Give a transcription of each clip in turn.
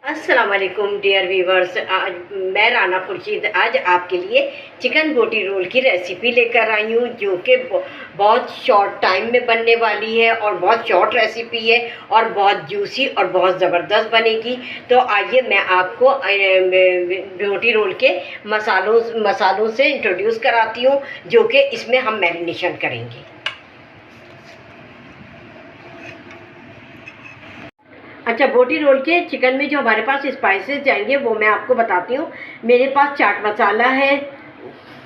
अस्सलाम वालेकुम dear viewers. आज मैं राना खुर्शीद आज आपके लिए चिकन बोटी रोल की रेसिपी लेकर आई हूँ, जो कि बहुत शॉर्ट टाइम में बनने वाली है और बहुत शॉर्ट रेसिपी है और बहुत जूसी और बहुत ज़बरदस्त बनेगी। तो आइए मैं आपको बोटी रोल के मसालों से इंट्रोड्यूस कराती हूँ, जो कि इसमें हम मैरिनेशन करेंगे। अच्छा, बोटी रोल के चिकन में जो हमारे पास स्पाइसेस जाएंगे वो मैं आपको बताती हूँ। मेरे पास चाट मसाला है,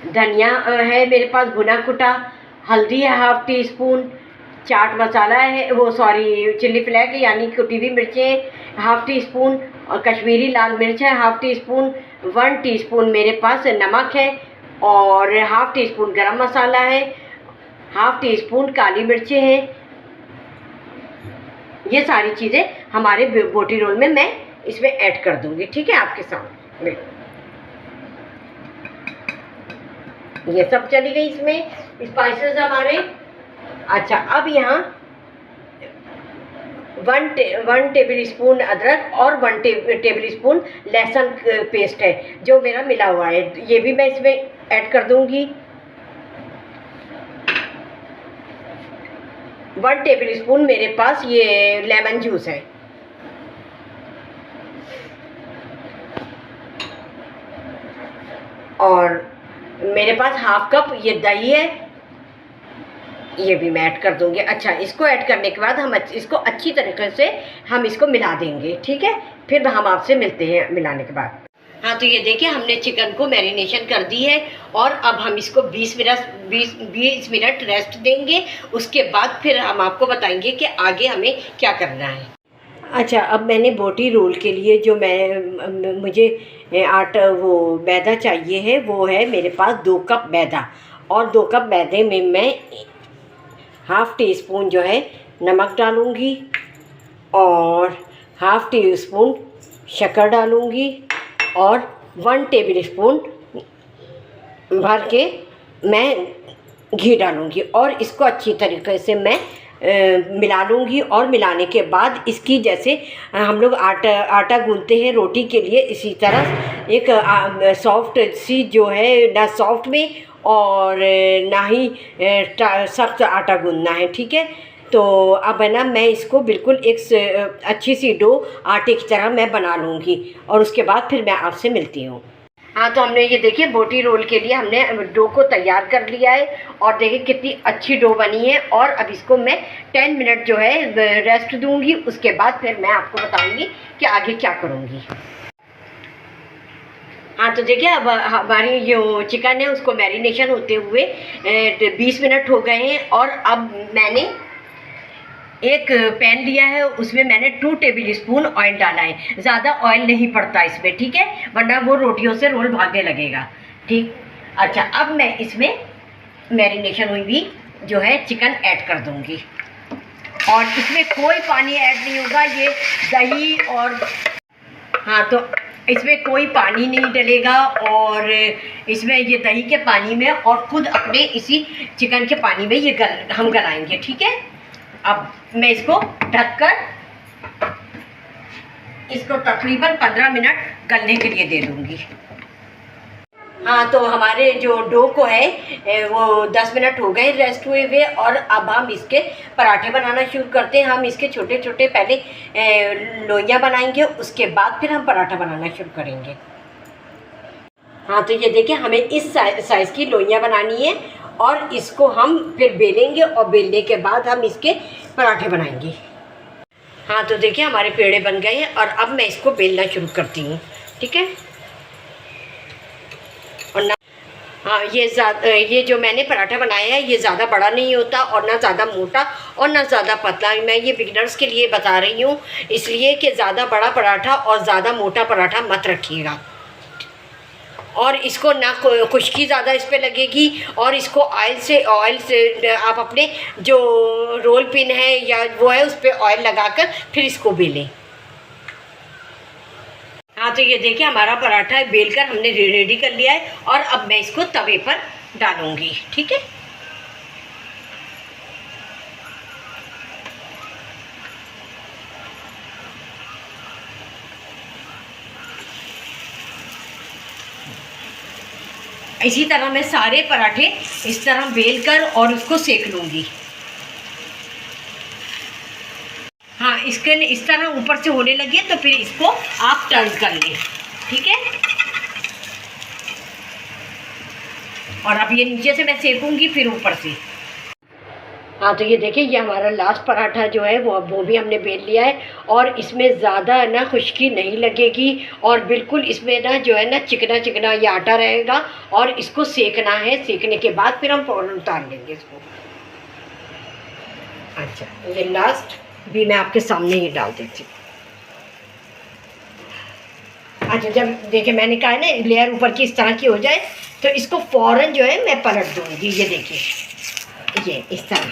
धनिया है, मेरे पास भुना कुटा, हल्दी है half tea spoon, chaat masala है, वो सॉरी चिल्ली फ्लेक यानी कुटी हुई मिर्चें हाफ़ टी स्पून, और कश्मीरी लाल मिर्च है हाफ़ टी स्पून, 1 टीस्पून मेरे पास नमक है, और हाफ़ टी स्पून गरम मसाला है, हाफ़ टी स्पून काली मिर्चें हैं। ये सारी चीज़ें हमारे बोटी रोल में मैं इसमें ऐड कर दूंगी। ठीक है, आपके सामने ये सब चली गई इसमें स्पाइसेस हमारे। अच्छा, अब यहाँ 1 टेबल स्पून अदरक और 1 टेबल स्पून लहसुन पेस्ट है जो मेरा मिला हुआ है, ये भी मैं इसमें ऐड कर दूंगी। 1 टेबल स्पून मेरे पास ये लेमन जूस है, और मेरे पास हाफ कप ये दही है, ये भी मैं ऐड कर दूंगी। अच्छा, इसको ऐड करने के बाद हम इसको अच्छी तरीके से हम इसको मिला देंगे। ठीक है, फिर हम आपसे मिलते हैं मिलाने के बाद। हाँ, तो ये देखिए हमने चिकन को मैरिनेशन कर दी है और अब हम इसको 20 मिनट रेस्ट देंगे। उसके बाद फिर हम आपको बताएंगे कि आगे हमें क्या करना है। अच्छा, अब मैंने बोटी रोल के लिए जो मुझे आटा वो मैदा चाहिए है, वो है मेरे पास 2 कप मैदा, और 2 कप मैदे में मैं हाफ़ टी स्पून जो है नमक डालूँगी और हाफ़ टी स्पून शक्कर डालूँगी और 1 टेबल स्पून भर के मैं घी डालूँगी और इसको अच्छी तरीके से मैं मिला लूँगी। और मिलाने के बाद इसकी जैसे हम लोग आटा गूंथते हैं रोटी के लिए, इसी तरह एक सॉफ्ट सी जो है, ना सॉफ्ट में और ना ही सख्त आटा गूंथना है। ठीक है, तो अब है ना, मैं इसको बिल्कुल एक अच्छी सी डो आटे की तरह मैं बना लूँगी और उसके बाद फिर मैं आपसे मिलती हूँ। हाँ, तो हमने ये देखिए बोटी रोल के लिए हमने डो को तैयार कर लिया है और देखिए कितनी अच्छी डो बनी है। और अब इसको मैं 10 मिनट जो है रेस्ट दूंगी, उसके बाद फिर मैं आपको बताऊंगी कि आगे क्या करूँगी। हाँ, तो देखिए अब हमारी जो चिकन है उसको मैरिनेशन होते हुए 20 मिनट हो गए हैं, और अब मैंने एक पैन लिया है, उसमें मैंने 2 टेबल स्पून ऑयल डाला है। ज़्यादा ऑयल नहीं पड़ता इसमें, ठीक है, वरना वो रोटियों से रोल भागने लगेगा। ठीक, अच्छा, अब मैं इसमें मैरिनेशन हुई भी जो है चिकन ऐड कर दूंगी, और इसमें कोई पानी ऐड नहीं होगा, ये दही और हाँ, तो इसमें कोई पानी नहीं डलेगा, और इसमें ये दही के पानी में और खुद अपने इसी चिकन के पानी में ये हम गलाएंगे। ठीक है, अब मैं इसको ढककर इसको तकरीबन 15 मिनट गलने के लिए दे दूंगी। हाँ, तो हमारे जो डो को है वो 10 मिनट हो गए रेस्ट हुए हुए, और अब हम इसके पराठे बनाना शुरू करते हैं। हम इसके छोटे छोटे पहले लोइयाँ बनाएंगे, उसके बाद फिर हम पराठा बनाना शुरू करेंगे। हाँ, तो ये देखिए हमें इस साइज़ की लोइयाँ बनानी है, और इसको हम फिर बेलेंगे, और बेलने के बाद हम इसके पराठे बनाएंगे। हाँ, तो देखिए हमारे पेड़े बन गए हैं, और अब मैं इसको बेलना शुरू करती हूँ। ठीक है, और ना हाँ, ये जो मैंने पराठा बनाया है ये ज़्यादा बड़ा नहीं होता और ना ज़्यादा मोटा और ना ज़्यादा पतला। मैं ये बिगिनर्स के लिए बता रही हूँ, इसलिए कि ज़्यादा बड़ा पराठा और ज़्यादा मोटा पराठा मत रखिएगा, और इसको ना खुश्की ज़्यादा इस पर लगेगी, और इसको ऑयल से आप अपने जो रोल पिन है या वो है उस पर ऑयल लगाकर फिर इसको बेलें। हाँ, तो ये देखिए हमारा पराठा बेलकर हमने रेडी कर लिया है, और अब मैं इसको तवे पर डालूँगी। ठीक है, इसी तरह मैं सारे पराठे इस तरह बेल कर और उसको सेक लूँगी। हाँ, इसके इस तरह ऊपर से होने लगे तो फिर इसको आप टर्न कर लें, ठीक है। और अब ये नीचे से मैं सेकूंगी फिर ऊपर से। हाँ, तो ये देखिए, ये हमारा लास्ट पराठा जो है वो भी हमने बेल लिया है और इसमें ज़्यादा ना खुश्की नहीं लगेगी और बिल्कुल इसमें ना जो है ना चिकना चिकना ये आटा रहेगा और इसको सेकना है। सेकने के बाद फिर हम फ़ौरन उतार लेंगे इसको। अच्छा, ये लास्ट भी मैं आपके सामने ही डाल देती हूँ। अच्छा, जब देखिए मैंने कहा है ना लेयर ऊपर की इस तरह की हो जाए तो इसको फ़ौरन जो है मैं पलट दूँगी। ये देखिए, ये इस तरह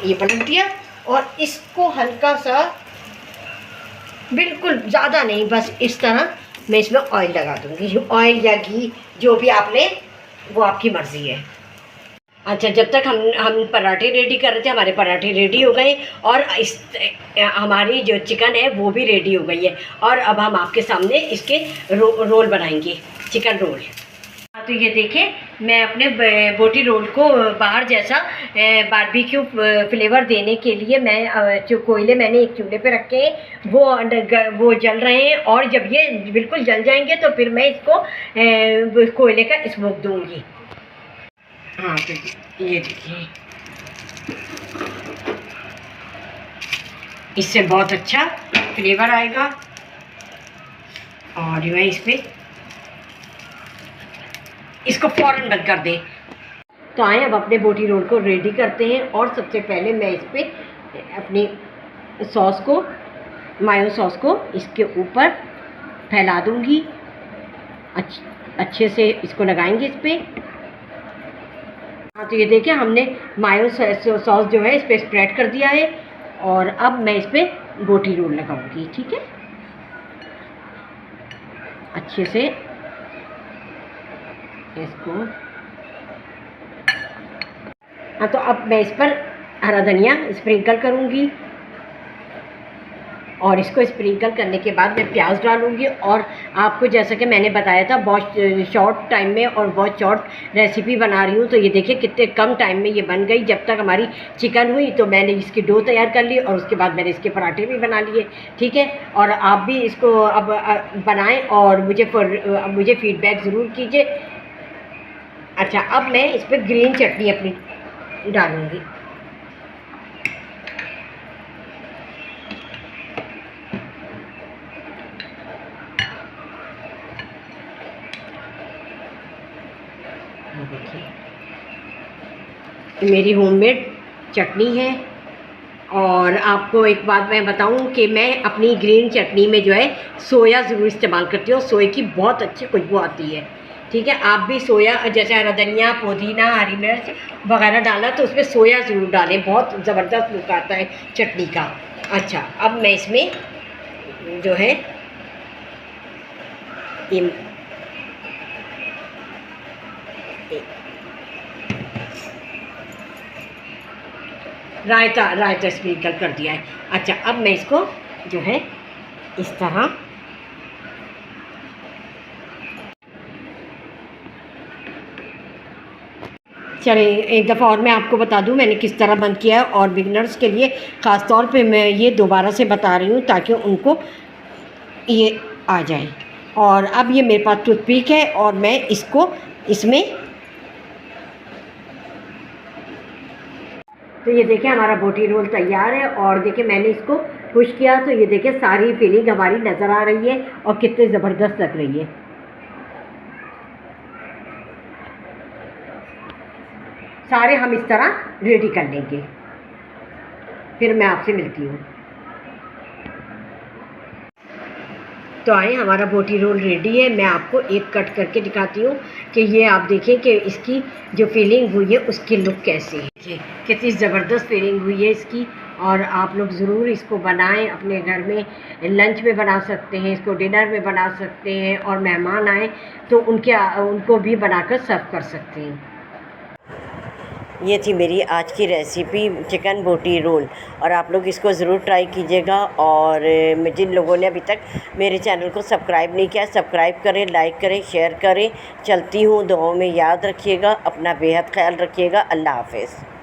ये पलट दिया और इसको हल्का सा, बिल्कुल ज़्यादा नहीं, बस इस तरह मैं इसमें ऑयल लगा दूँगी। ऑयल या घी जो भी आप लें वो आपकी मर्ज़ी है। अच्छा, जब तक हम पराठे रेडी कर रहे थे, हमारे पराठे रेडी हो गए और हमारी जो चिकन है वो भी रेडी हो गई है और अब हम आपके सामने इसके रोल बनाएंगे, चिकन रोल। तो ये देखें, मैं अपने बोटी रोल को बाहर जैसा बारबेक्यू फ्लेवर देने के लिए मैं जो कोयले मैंने एक चूल्हे पे रखे हैं वो जल रहे हैं और जब ये बिल्कुल जल जाएंगे तो फिर मैं इसको कोयले का स्मोक दूंगी। हाँ, तो ये देखिए, इससे बहुत अच्छा फ्लेवर आएगा और मैं इसको फ़ौरन बंद कर दें। तो आए अब अपने बोटी रोल को रेडी करते हैं और सबसे पहले मैं इस पर अपनी सॉस को, मायो सॉस को इसके ऊपर फैला दूंगी। अच्छे से इसको लगाएंगे इस पर। हाँ, तो ये देखिए, हमने मायो सॉस जो है इस पर स्प्रेड कर दिया है और अब मैं इस पर बोटी रोल लगाऊंगी, ठीक है, अच्छे से इसको। हाँ, तो अब मैं इस पर हरा धनिया स्प्रिंकल करूँगी और इसको स्प्रिंकल करने के बाद मैं प्याज डालूँगी। और आपको जैसा कि मैंने बताया था, बहुत शॉर्ट टाइम में और बहुत शॉर्ट रेसिपी बना रही हूँ। तो ये देखिए कितने कम टाइम में ये बन गई। जब तक हमारी चिकन हुई तो मैंने इसकी डो तैयार कर ली और उसके बाद मैंने इसके पराठे भी बना लिए, ठीक है। और आप भी इसको अब बनाएं और मुझे फीडबैक ज़रूर कीजिए। अच्छा, अब मैं इस पर ग्रीन चटनी अपनी डालूँगी। देखिए, मेरी होममेड चटनी है। और आपको एक बात मैं बताऊं कि मैं अपनी ग्रीन चटनी में जो है सोया ज़रूर इस्तेमाल करती हूँ। सोए की बहुत अच्छी खुशबू आती है, ठीक है। आप भी सोया, जैसे हरा धनिया, पुदीना, हरी मिर्च वगैरह डाला तो उसमें सोया ज़रूर डालें, बहुत ज़बरदस्त लुक आता है चटनी का। अच्छा, अब मैं इसमें जो है रायता स्प्रिंकल कर दिया है। अच्छा, अब मैं इसको जो है इस तरह चलिए एक दफ़ा और मैं आपको बता दूं मैंने किस तरह बंद किया है। और बिगनर्स के लिए ख़ास तौर पे मैं ये दोबारा से बता रही हूँ ताकि उनको ये आ जाए। और अब ये मेरे पास टूथपिक है और मैं इसको इसमें, तो ये देखिए हमारा बोटी रोल तैयार है। और देखिए मैंने इसको पुश किया तो ये देखिए सारी फीलिंग हमारी नज़र आ रही है और कितनी ज़बरदस्त लग रही है। सारे हम इस तरह रेडी कर लेंगे, फिर मैं आपसे मिलती हूँ। तो आए, हमारा बोटी रोल रेडी है। मैं आपको एक कट करके दिखाती हूँ कि ये आप देखें कि इसकी जो फीलिंग हुई है उसकी लुक कैसी है। कितनी ज़बरदस्त फीलिंग हुई है इसकी। और आप लोग ज़रूर इसको बनाएं, अपने घर में लंच में बना सकते हैं, इसको डिनर में बना सकते हैं और मेहमान आए तो उनको भी बनाकर सर्व कर सकते हैं। ये थी मेरी आज की रेसिपी चिकन बोटी रोल, और आप लोग इसको ज़रूर ट्राई कीजिएगा। और जिन लोगों ने अभी तक मेरे चैनल को सब्सक्राइब नहीं किया, सब्सक्राइब करें, लाइक करें, शेयर करें। चलती हूँ, दुआओं में याद रखिएगा, अपना बेहद ख्याल रखिएगा। अल्लाह हाफ़िज़।